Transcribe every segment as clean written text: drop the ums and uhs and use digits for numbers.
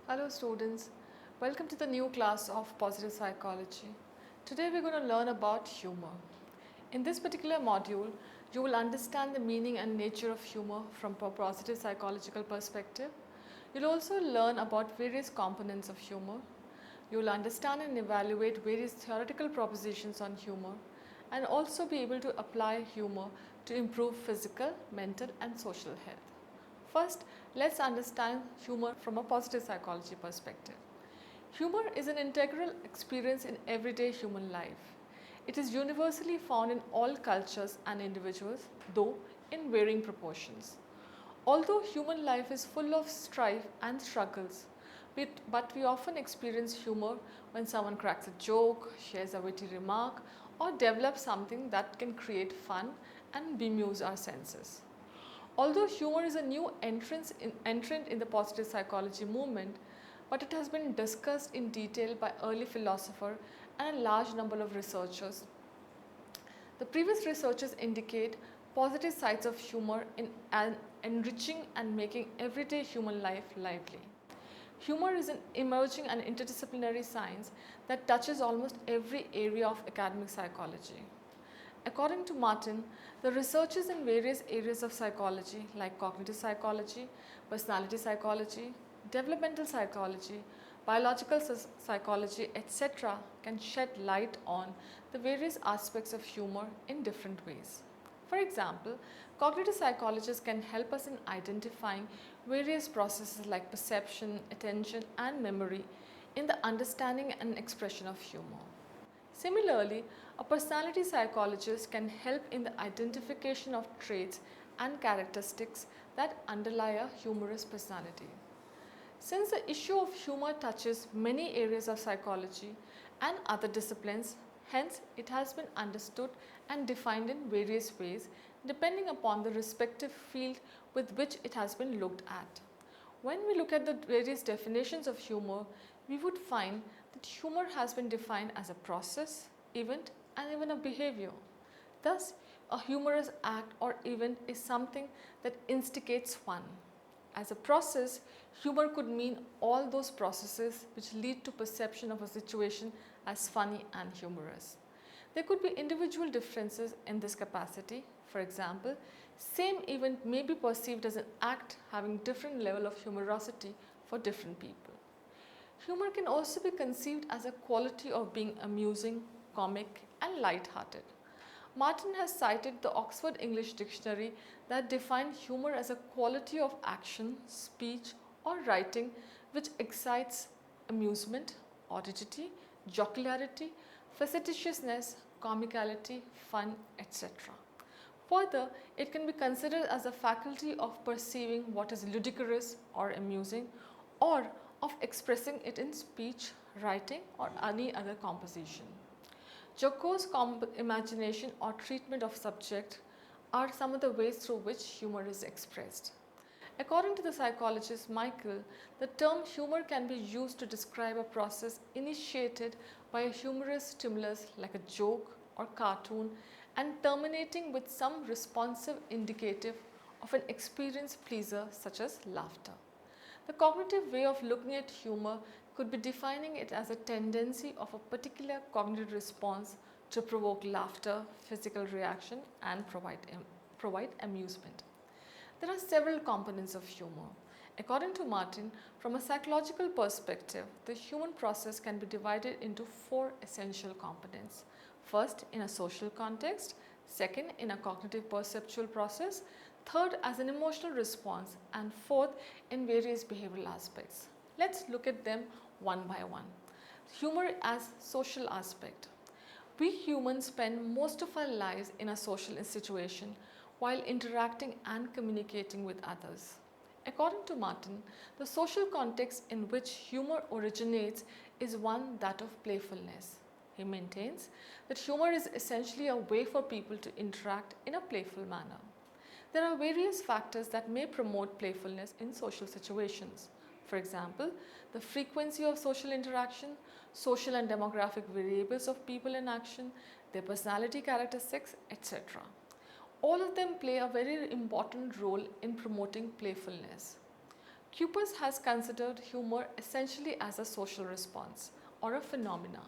Hello students, welcome to the new class of Positive Psychology. Today we're going to learn about humor. In this particular module, you will understand the meaning and nature of humor from a positive psychological perspective. You'll also learn about various components of humor. You will understand and evaluate various theoretical propositions on humor and also be able to apply humor to improve physical, mental and social health. First, let's understand humor from a positive psychology perspective. Humor is an integral experience in everyday human life. It is universally found in all cultures and individuals, though in varying proportions. Although human life is full of strife and struggles, but we often experience humor when someone cracks a joke, shares a witty remark, or develops something that can create fun and bemuse our senses. Although humor is a new entrant in the positive psychology movement, but it has been discussed in detail by early philosophers and a large number of researchers. The previous researchers indicate positive sides of humor in enriching and making everyday human life lively. Humor is an emerging and interdisciplinary science that touches almost every area of academic psychology. According to Martin, the researchers in various areas of psychology like cognitive psychology, personality psychology, developmental psychology, biological psychology, etc. can shed light on the various aspects of humor in different ways. For example, cognitive psychologists can help us in identifying various processes like perception, attention and memory in the understanding and expression of humor. Similarly, a personality psychologist can help in the identification of traits and characteristics that underlie a humorous personality. Since the issue of humor touches many areas of psychology and other disciplines, hence it has been understood and defined in various ways depending upon the respective field with which it has been looked at. When we look at the various definitions of humor, we would find that humor has been defined as a process, event and even a behavior. Thus, a humorous act or event is something that instigates fun. As a process, humor could mean all those processes which lead to perception of a situation as funny and humorous. There could be individual differences in this capacity. For example, same event may be perceived as an act having different level of humorosity for different people. Humor can also be conceived as a quality of being amusing, comic and light-hearted. Martin has cited the Oxford English Dictionary that defines humor as a quality of action, speech or writing which excites amusement, oddity, jocularity, facetiousness, comicality, fun, etc. Further, it can be considered as a faculty of perceiving what is ludicrous or amusing or of expressing it in speech, writing or any other composition. Jocose imagination or treatment of subject are some of the ways through which humor is expressed. According to the psychologist Michael, the term humor can be used to describe a process initiated by a humorous stimulus like a joke or cartoon and terminating with some responsive indicative of an experience pleaser such as laughter. The cognitive way of looking at humor could be defining it as a tendency of a particular cognitive response to provoke laughter, physical reaction and provide amusement. There are several components of humor. According to Martin, from a psychological perspective, the human process can be divided into four essential components. First, in a social context, second, in a cognitive perceptual process, third, as an emotional response, and fourth, in various behavioral aspects. Let's look at them one by one. Humor as social aspect. We humans spend most of our lives in a social situation while interacting and communicating with others. According to Martin, the social context in which humor originates is one that of playfulness. He maintains that humor is essentially a way for people to interact in a playful manner. There are various factors that may promote playfulness in social situations. For example, the frequency of social interaction, social and demographic variables of people in action, their personality characteristics, etc. All of them play a very important role in promoting playfulness. Cupers has considered humor essentially as a social response or a phenomena.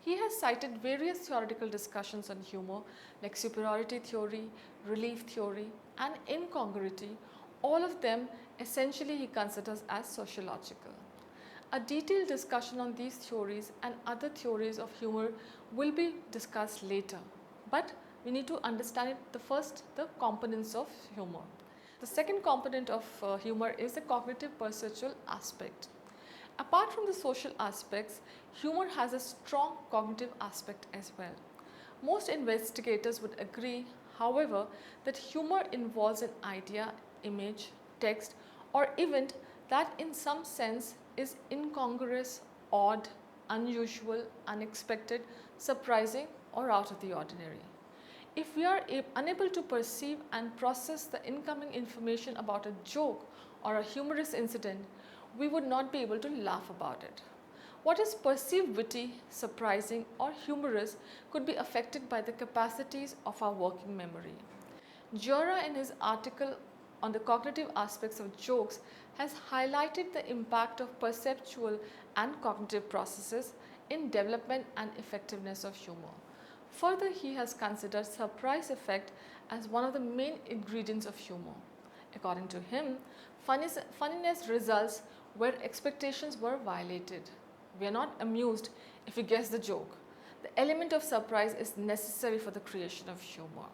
He has cited various theoretical discussions on humor like superiority theory, relief theory and incongruity, all of them essentially he considers as sociological. A detailed discussion on these theories and other theories of humor will be discussed later, but we need to understand the components of humor. The second component of humor is the cognitive perceptual aspect. Apart from the social aspects, humor has a strong cognitive aspect as well. Most investigators would agree, however, that humor involves an idea, image, text, or event that in some sense is incongruous, odd, unusual, unexpected, surprising, or out of the ordinary. If we are unable to perceive and process the incoming information about a joke or a humorous incident, we would not be able to laugh about it. What is perceived witty, surprising, or humorous could be affected by the capacities of our working memory. Jura, in his article on the cognitive aspects of jokes, has highlighted the impact of perceptual and cognitive processes in development and effectiveness of humor. Further, he has considered surprise effect as one of the main ingredients of humor. According to him, funniness results where expectations were violated. We are not amused if we guess the joke. The element of surprise is necessary for the creation of humor.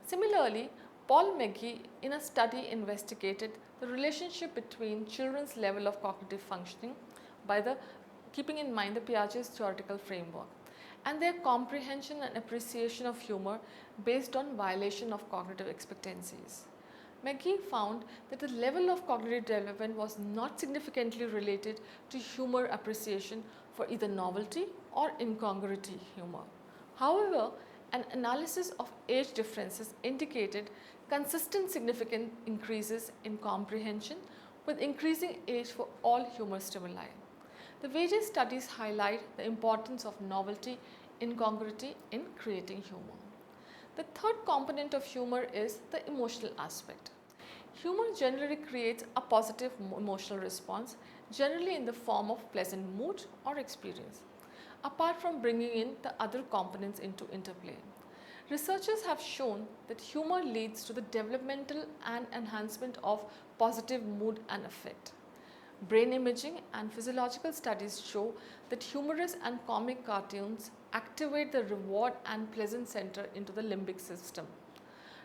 Similarly, Paul McGee in a study investigated the relationship between children's level of cognitive functioning by keeping in mind the Piaget's theoretical framework and their comprehension and appreciation of humor based on violation of cognitive expectancies. McGee found that the level of cognitive development was not significantly related to humor appreciation for either novelty or incongruity humor. However, an analysis of age differences indicated consistent significant increases in comprehension with increasing age for all humor stimuli. The various studies highlight the importance of novelty, incongruity in creating humor. The third component of humor is the emotional aspect. Humor generally creates a positive emotional response, generally in the form of pleasant mood or experience, apart from bringing in the other components into interplay. Researchers have shown that humor leads to the developmental and enhancement of positive mood and affect. Brain imaging and physiological studies show that humorous and comic cartoons activate the reward and pleasant center into the limbic system.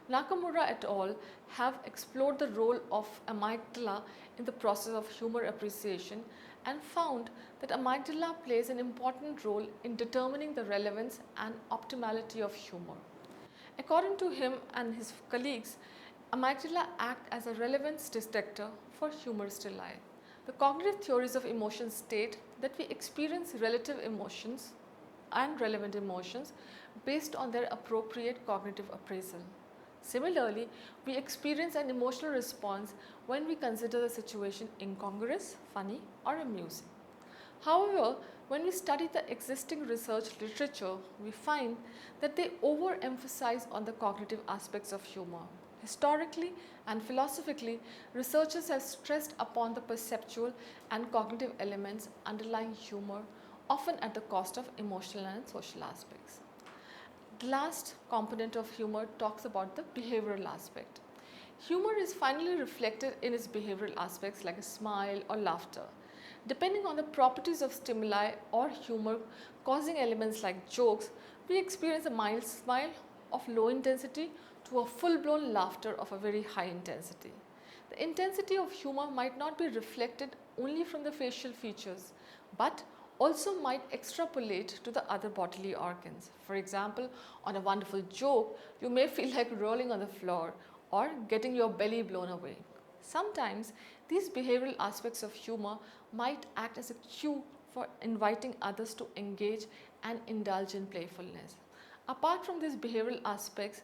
Nakamura et al. Have explored the role of amygdala in the process of humor appreciation and found that amygdala plays an important role in determining the relevance and optimality of humor. According to him and his colleagues, amygdala act as a relevance detector for humor stimuli. The cognitive theories of emotion state that we experience relative emotions and relevant emotions based on their appropriate cognitive appraisal. Similarly, we experience an emotional response when we consider the situation incongruous, funny, or amusing. However, when we study the existing research literature, we find that they overemphasize on the cognitive aspects of humor. Historically and philosophically, researchers have stressed upon the perceptual and cognitive elements underlying humor, often at the cost of emotional and social aspects. The last component of humor talks about the behavioral aspect. Humor is finally reflected in its behavioral aspects like a smile or laughter. Depending on the properties of stimuli or humor causing elements like jokes, we experience a mild smile of low intensity to a full-blown laughter of a very high intensity. The intensity of humor might not be reflected only from the facial features, but also might extrapolate to the other bodily organs. For example, on a wonderful joke, you may feel like rolling on the floor or getting your belly blown away. Sometimes these behavioral aspects of humor might act as a cue for inviting others to engage and indulge in playfulness. Apart from these behavioral aspects,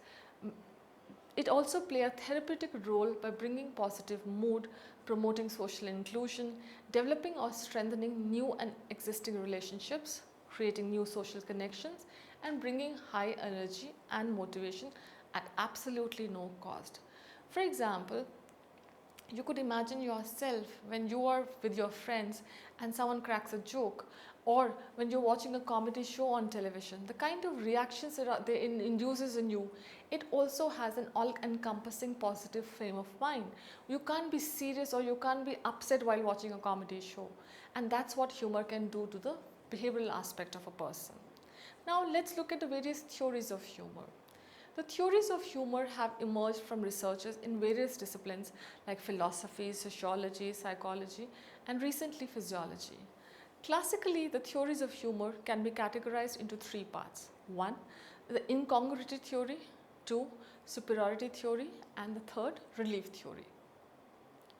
it also plays a therapeutic role by bringing positive mood, promoting social inclusion, developing or strengthening new and existing relationships, creating new social connections, and bringing high energy and motivation at absolutely no cost. For example, You could imagine yourself when you are with your friends and someone cracks a joke, or when you're watching a comedy show on television, the kind of reactions that they induces in you, it also has an all-encompassing positive frame of mind. You can't be serious or you can't be upset while watching a comedy show, and that's what humor can do to the behavioral aspect of a person. Now let's look at the various theories of humor. The theories of humor have emerged from researchers in various disciplines like philosophy, sociology, psychology, and recently physiology. Classically, the theories of humor can be categorized into three parts. One, the incongruity theory, two, superiority theory, and the third, relief theory.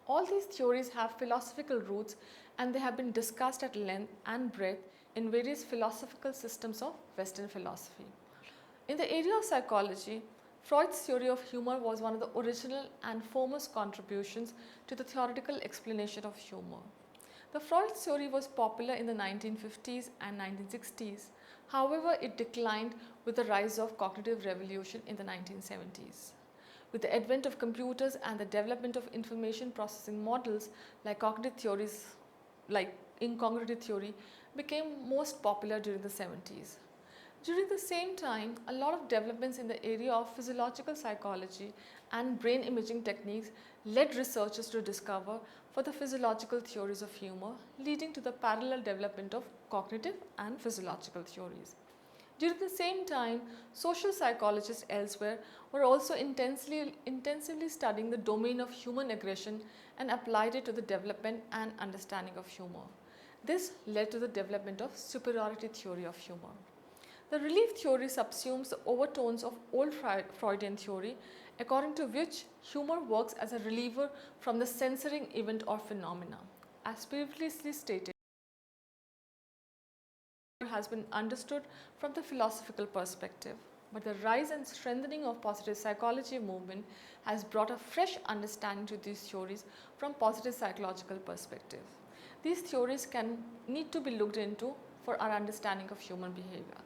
All these theories have philosophical roots and they have been discussed at length and breadth in various philosophical systems of Western philosophy. In the area of psychology, Freud's theory of humor was one of the original and foremost contributions to the theoretical explanation of humor. The Freud theory was popular in the 1950s and 1960s. However, it declined with the rise of cognitive revolution in the 1970s. With the advent of computers and the development of information processing models like cognitive theories like incongruity theory became most popular during the 70s. During the same time, a lot of developments in the area of physiological psychology and brain imaging techniques led researchers to discover for the physiological theories of humor, leading to the parallel development of cognitive and physiological theories. During the same time, social psychologists elsewhere were also intensively studying the domain of human aggression and applied it to the development and understanding of humor. This led to the development of superiority theory of humor. The relief theory subsumes the overtones of old Freudian theory, according to which humor works as a reliever from the censoring event or phenomena. As previously stated, has been understood from the philosophical perspective, but the rise and strengthening of positive psychology movement has brought a fresh understanding to these theories from positive psychological perspective. These theories need to be looked into for our understanding of human behavior.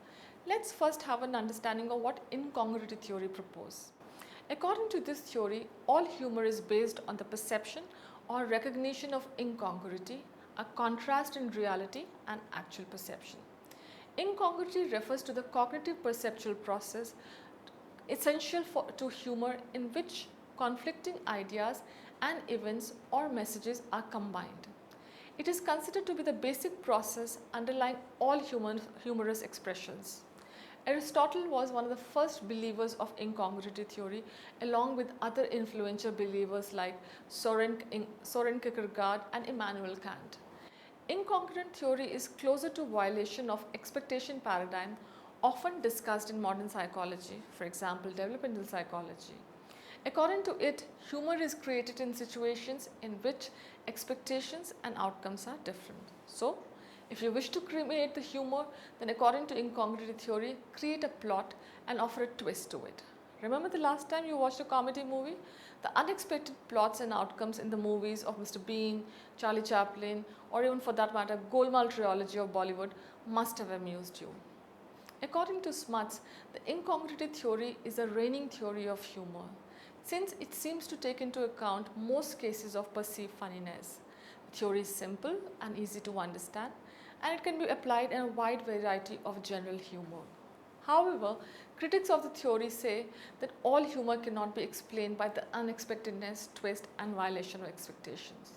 Let's first have an understanding of what incongruity theory proposes. According to this theory, all humor is based on the perception or recognition of incongruity, a contrast in reality and actual perception. Incongruity refers to the cognitive perceptual process essential to humor in which conflicting ideas and events or messages are combined. It is considered to be the basic process underlying all humorous expressions. Aristotle was one of the first believers of incongruity theory, along with other influential believers like Soren Kierkegaard and Immanuel Kant. Incongruent theory is closer to violation of expectation paradigm often discussed in modern psychology, for example, developmental psychology. According to it, humor is created in situations in which expectations and outcomes are different. So, if you wish to create the humor, then according to incongruity theory, create a plot and offer a twist to it. Remember the last time you watched a comedy movie? The unexpected plots and outcomes in the movies of Mr. Bean, Charlie Chaplin, or even for that matter, Golmaal trilogy of Bollywood must have amused you. According to Smuts, the incongruity theory is a reigning theory of humor, since it seems to take into account most cases of perceived funniness. The theory is simple and easy to understand, and it can be applied in a wide variety of general humor. However, critics of the theory say that all humor cannot be explained by the unexpectedness, twist, and violation of expectations.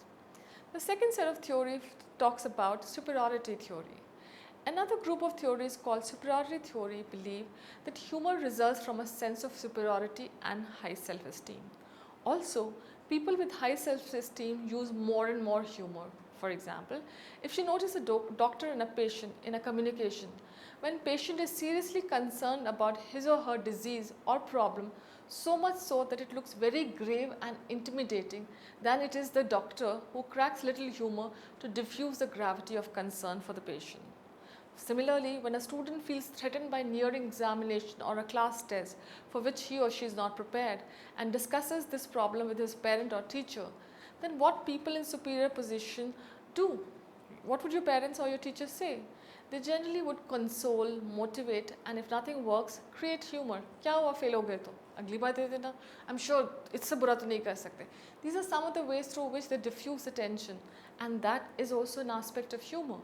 The second set of theory talks about superiority theory. Another group of theories called superiority theory believe that humor results from a sense of superiority and high self-esteem. Also, people with high self-esteem use more and more humor. For example, if you notice a doctor and a patient in a communication, when patient is seriously concerned about his or her disease or problem, so much so that it looks very grave and intimidating, than it is the doctor who cracks little humor to diffuse the gravity of concern for the patient. Similarly, when a student feels threatened by nearing examination or a class test for which he or she is not prepared and discusses this problem with his parent or teacher, then what people in superior position do? What would your parents or your teachers say? They generally would console, motivate, and if nothing works, create humor. क्या हुआ fail हो गए तो? अगली बार दे देना. I'm sure इससे बुरा तो नहीं कर सकते. These are some of the ways through which they diffuse the tension, and that is also an aspect of humor.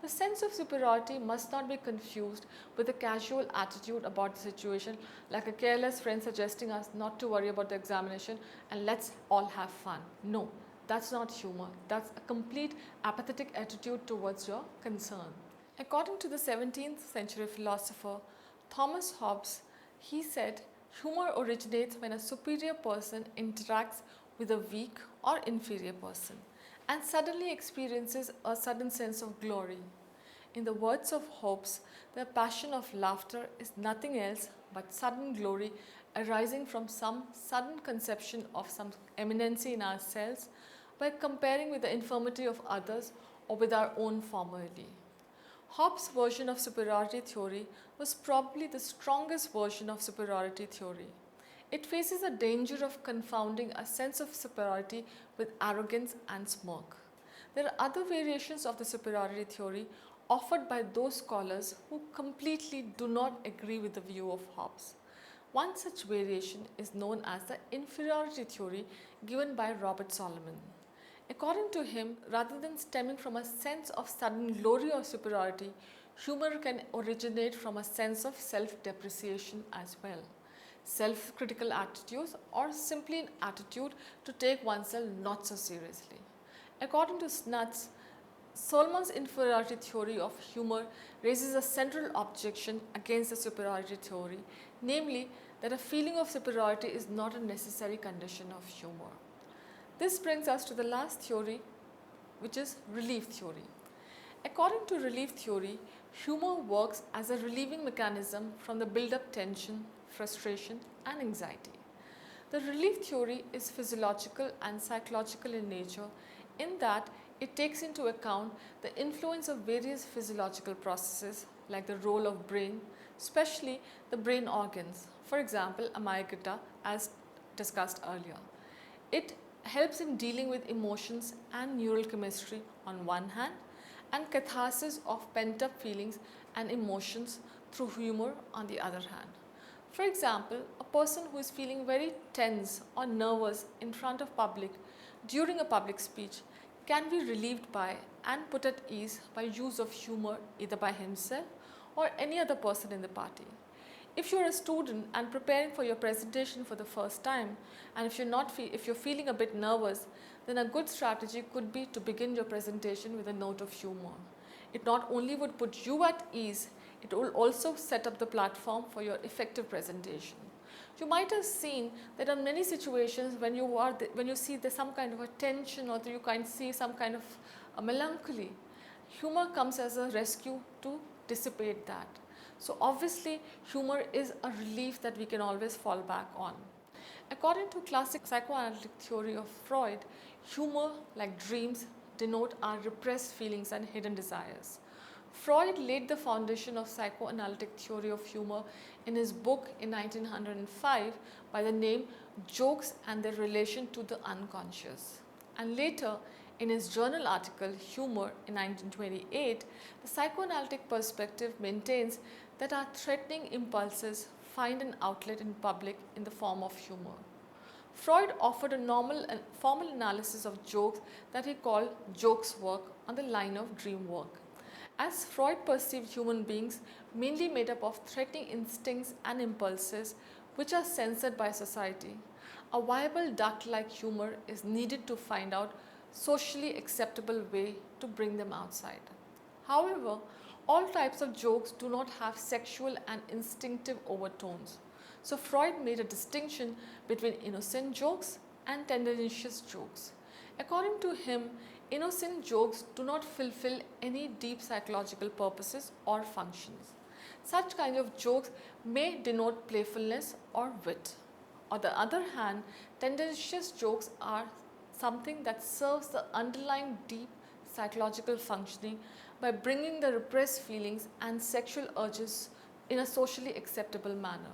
The sense of superiority must not be confused with a casual attitude about the situation, like a careless friend suggesting us not to worry about the examination and let's all have fun. No, that's not humor. That's a complete apathetic attitude towards your concern. According to the 17th century philosopher Thomas Hobbes, he said, humor originates when a superior person interacts with a weak or inferior person and suddenly experiences a sudden sense of glory. In the words of Hobbes, the passion of laughter is nothing else but sudden glory arising from some sudden conception of some eminency in ourselves by comparing with the infirmity of others or with our own formerly. Hobbes' version of superiority theory was probably the strongest version of superiority theory. It faces the danger of confounding a sense of superiority with arrogance and smirk. There are other variations of the superiority theory offered by those scholars who completely do not agree with the view of Hobbes. One such variation is known as the inferiority theory given by Robert Solomon. According to him, rather than stemming from a sense of sudden glory or superiority, humor can originate from a sense of self-depreciation as well. Self-critical attitudes or simply an attitude to take oneself not so seriously. According to Snuts, Solomon's inferiority theory of humor raises a central objection against the superiority theory, namely that a feeling of superiority is not a necessary condition of humor. This brings us to the last theory, which is relief theory. According to relief theory, humor works as a relieving mechanism from the build-up tension, frustration, and anxiety. The relief theory is physiological and psychological in nature, in that it takes into account the influence of various physiological processes like the role of brain, especially the brain organs, for example, amygdala, as discussed earlier. It helps in dealing with emotions and neural chemistry on one hand, and catharsis of pent-up feelings and emotions through humor on the other hand. For example, a person who is feeling very tense or nervous in front of public during a public speech can be relieved by and put at ease by use of humor either by himself or any other person in the party. If you're a student and preparing for your presentation for the first time, and if you're feeling a bit nervous, then a good strategy could be to begin your presentation with a note of humor. It not only would put you at ease, it will also set up the platform for your effective presentation. You might have seen that in many situations when you see there's some kind of a tension or you can see some kind of a melancholy, humor comes as a rescue to dissipate that. So obviously, humor is a relief that we can always fall back on. According to classic psychoanalytic theory of Freud, humor, like dreams, denote our repressed feelings and hidden desires. Freud laid the foundation of psychoanalytic theory of humor in his book in 1905 by the name Jokes and Their Relation to the Unconscious. And later, in his journal article Humour in 1928, the psychoanalytic perspective maintains that our threatening impulses find an outlet in public in the form of humor. Freud offered a formal analysis of jokes that he called jokes work on the line of dream work. As Freud perceived human beings mainly made up of threatening instincts and impulses which are censored by society, a viable duct-like humor is needed to find out socially acceptable way to bring them outside. However, all types of jokes do not have sexual and instinctive overtones. So Freud made a distinction between innocent jokes and tendentious jokes. According to him, innocent jokes do not fulfill any deep psychological purposes or functions. Such kinds of jokes may denote playfulness or wit. On the other hand, tendentious jokes are something that serves the underlying deep psychological functioning by bringing the repressed feelings and sexual urges in a socially acceptable manner.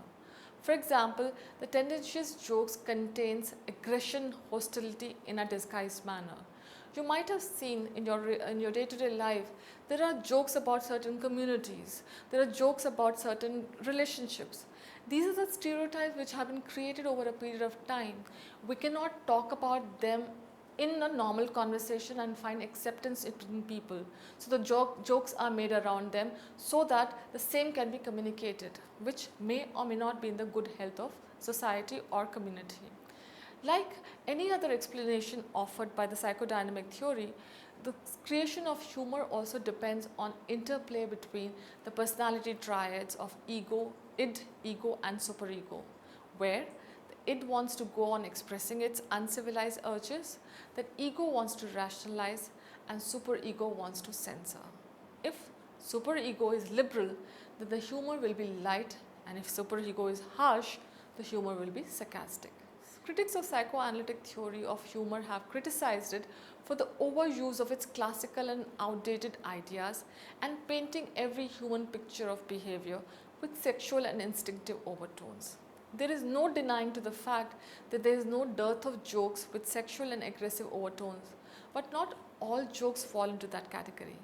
For example, the tendentious jokes contains aggression, hostility in a disguised manner. You might have seen in your day-to-day life, there are jokes about certain communities, there are jokes about certain relationships, These are the stereotypes which have been created over a period of time. We cannot talk about them in a normal conversation and find acceptance between people. So the jokes are made around them so that the same can be communicated, which may or may not be in the good health of society or community. Like any other explanation offered by the psychodynamic theory, the creation of humor also depends on interplay between the personality triads of ego, id, ego and superego, where the id wants to go on expressing its uncivilized urges, that ego wants to rationalize and superego wants to censor. If superego is liberal, then the humor will be light, and if superego is harsh, the humor will be sarcastic. Critics of psychoanalytic theory of humor have criticized it for the overuse of its classical and outdated ideas and painting every human picture of behavior with sexual and instinctive overtones. There is no denying to the fact that there is no dearth of jokes with sexual and aggressive overtones, but not all jokes fall into that category,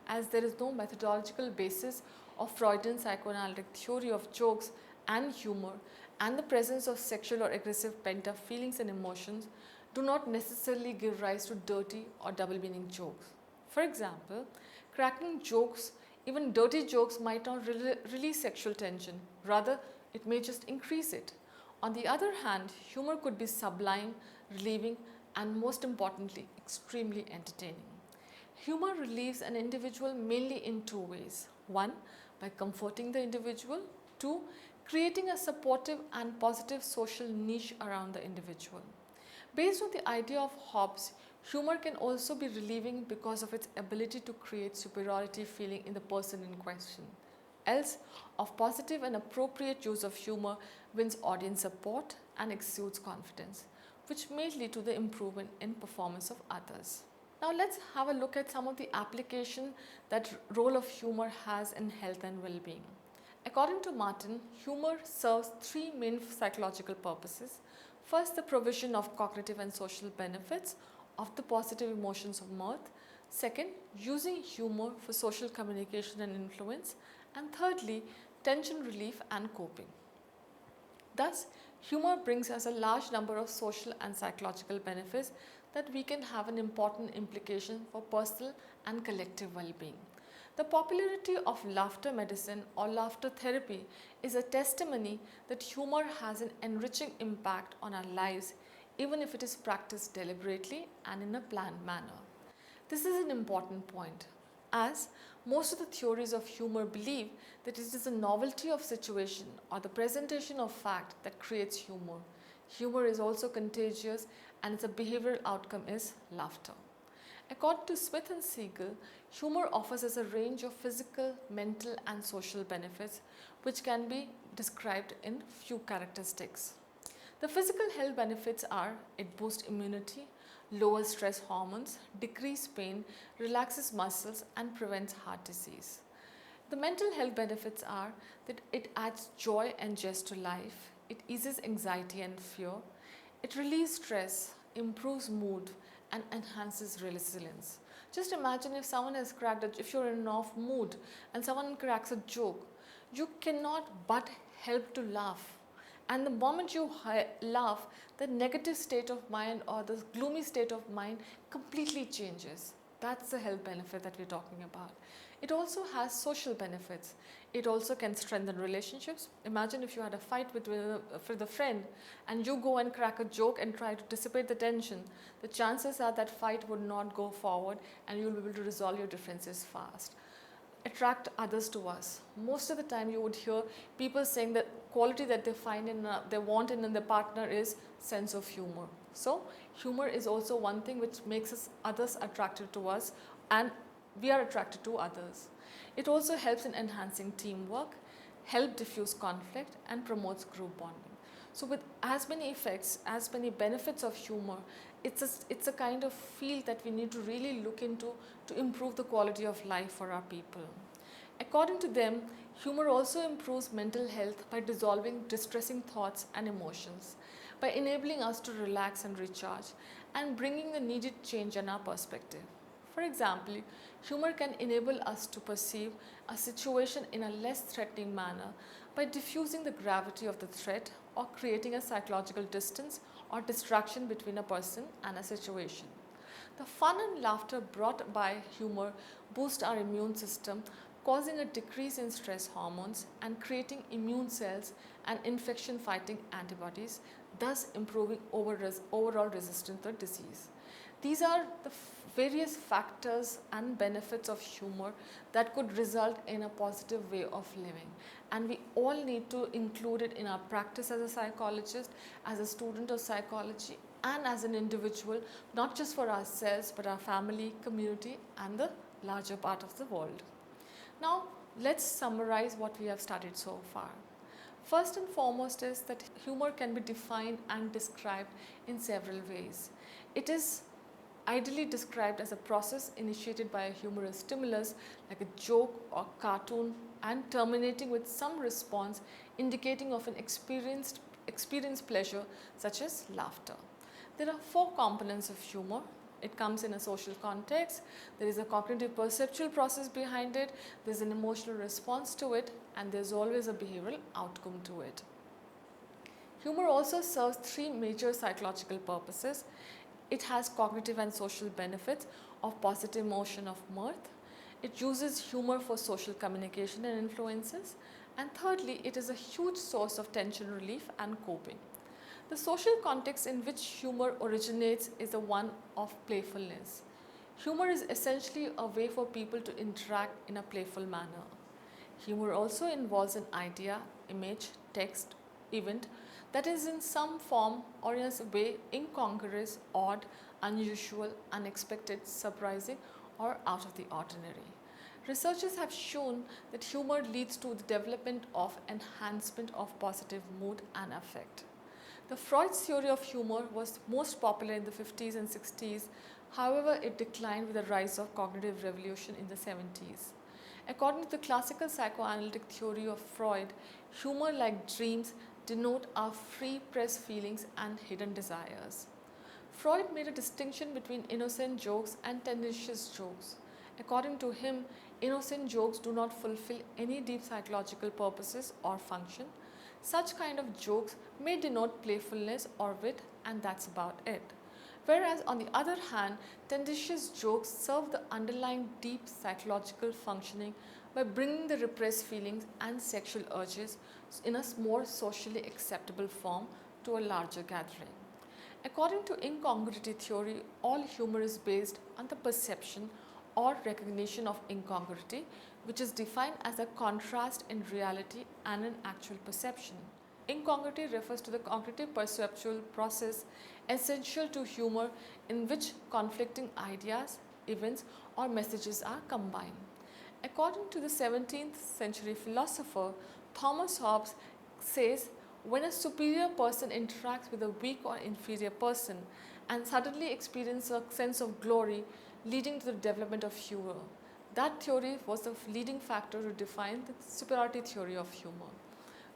as there is no methodological basis of Freudian psychoanalytic theory of jokes and humor, and the presence of sexual or aggressive pent-up feelings and emotions do not necessarily give rise to dirty or double-meaning jokes. For example, cracking jokes, even dirty jokes, might not release sexual tension. Rather, it may just increase it. On the other hand, humor could be sublime, relieving, and most importantly, extremely entertaining. Humor relieves an individual mainly in two ways. One, by comforting the individual. Two, creating a supportive and positive social niche around the individual. Based on the idea of Hobbes, humor can also be relieving because of its ability to create superiority feeling in the person in question. Else, of positive and appropriate use of humor wins audience support and exudes confidence, which may lead to the improvement in performance of others. Now let's have a look at some of the application that role of humor has in health and well-being. According to Martin, humor serves three main psychological purposes. First, the provision of cognitive and social benefits of the positive emotions of mirth. Second, using humor for social communication and influence. And thirdly, tension relief and coping. Thus, humor brings us a large number of social and psychological benefits that we can have an important implication for personal and collective well-being. The popularity of laughter medicine or laughter therapy is a testimony that humor has an enriching impact on our lives, even if it is practiced deliberately and in a planned manner. This is an important point, as most of the theories of humor believe that it is a novelty of situation or the presentation of fact that creates humor. Humor is also contagious, and its behavioral outcome is laughter. According to Smith and Siegel, humor offers us a range of physical, mental and social benefits which can be described in few characteristics. The physical health benefits are: it boosts immunity, lowers stress hormones, decreases pain, relaxes muscles and prevents heart disease. The mental health benefits are that it adds joy and zest to life, it eases anxiety and fear, it relieves stress, improves mood and enhances resilience. Just imagine if someone has if you're in an off mood and someone cracks a joke, you cannot but help to laugh. And the moment you laugh, the negative state of mind or the gloomy state of mind completely changes. That's the health benefit that we're talking about. It also has social benefits. It also can strengthen relationships. Imagine if you had a fight with a friend and you go and crack a joke and try to dissipate the tension. The chances are that fight would not go forward and you'll be able to resolve your differences fast. Attract others to us. Most of the time you would hear people saying that quality that they find in they want in their partner is sense of humor. So humor is also one thing which makes others attracted to us, and we are attracted to others. It also helps in enhancing teamwork, help diffuse conflict and promotes group bonding. So with as many effects, as many benefits of humor, it's a kind of field that we need to really look into to improve the quality of life for our people. According to them, humor also improves mental health by dissolving distressing thoughts and emotions, by enabling us to relax and recharge, and bringing the needed change in our perspective. For example, humor can enable us to perceive a situation in a less threatening manner by diffusing the gravity of the threat or creating a psychological distance or distraction between a person and a situation. The fun and laughter brought by humor boost our immune system, causing a decrease in stress hormones and creating immune cells and infection fighting antibodies, thus improving overall resistance to disease. These are the various factors and benefits of humor that could result in a positive way of living, and we all need to include it in our practice as a psychologist, as a student of psychology, and as an individual, not just for ourselves but our family, community, and the larger part of the world. Now let's summarize what we have studied so far. First and foremost is that humor can be defined and described in several ways. It is ideally described as a process initiated by a humorous stimulus like a joke or cartoon and terminating with some response indicating of an experienced pleasure such as laughter. There are four components of humor. It comes in a social context, there is a cognitive perceptual process behind it, there is an emotional response to it, and there is always a behavioral outcome to it. Humor also serves three major psychological purposes. It has cognitive and social benefits of positive emotion of mirth. It uses humor for social communication and influences. And thirdly, it is a huge source of tension relief and coping. The social context in which humor originates is the one of playfulness. Humor is essentially a way for people to interact in a playful manner. Humor also involves an idea, image, text, event that is in some form or in a way incongruous, odd, unusual, unexpected, surprising, or out of the ordinary. Researchers have shown that humor leads to the development of enhancement of positive mood and affect. The Freud's theory of humor was most popular in the 50s and 60s, however it declined with the rise of cognitive revolution in the 70s. According to the classical psychoanalytic theory of Freud, humor like dreams denote our free press feelings and hidden desires. Freud made a distinction between innocent jokes and tendentious jokes. According to him, innocent jokes do not fulfill any deep psychological purposes or function. Such kind of jokes may denote playfulness or wit, and that's about it. Whereas on the other hand, tendentious jokes serve the underlying deep psychological functioning by bringing the repressed feelings and sexual urges in a more socially acceptable form to a larger gathering. According to incongruity theory, all humor is based on the perception or recognition of incongruity, which is defined as a contrast in reality and in actual perception. Incongruity refers to the cognitive perceptual process essential to humor in which conflicting ideas, events, or messages are combined. According to the 17th century philosopher Thomas Hobbes says, when a superior person interacts with a weak or inferior person and suddenly experiences a sense of glory leading to the development of humor. That theory was the leading factor to define the superiority theory of humor.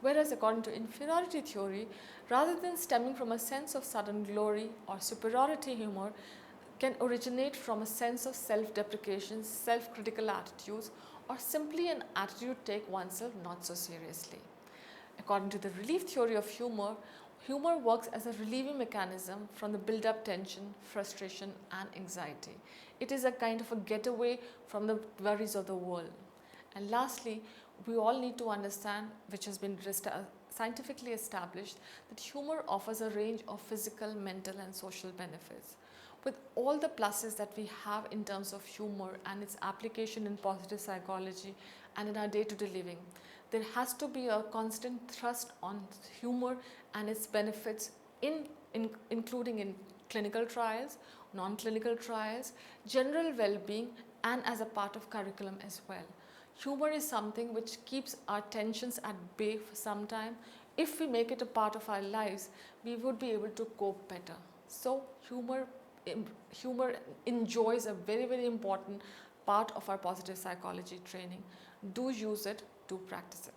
Whereas according to inferiority theory, rather than stemming from a sense of sudden glory or superiority, humor can originate from a sense of self-deprecation, self-critical attitudes, or simply an attitude to take oneself not so seriously. According to the relief theory of humor, humor works as a relieving mechanism from the build-up tension, frustration, and anxiety. It is a kind of a getaway from the worries of the world. And lastly, we all need to understand, which has been scientifically established, that humor offers a range of physical, mental, and social benefits. With all the pluses that we have in terms of humor and its application in positive psychology and in our day-to-day living, there has to be a constant thrust on humor and its benefits including in clinical trials, non-clinical trials, general well-being, and as a part of curriculum as well. Humor is something which keeps our tensions at bay for some time. If we make it a part of our lives, we would be able to cope better. So humor enjoys a very, very important part of our positive psychology training. Do use it, do practice it.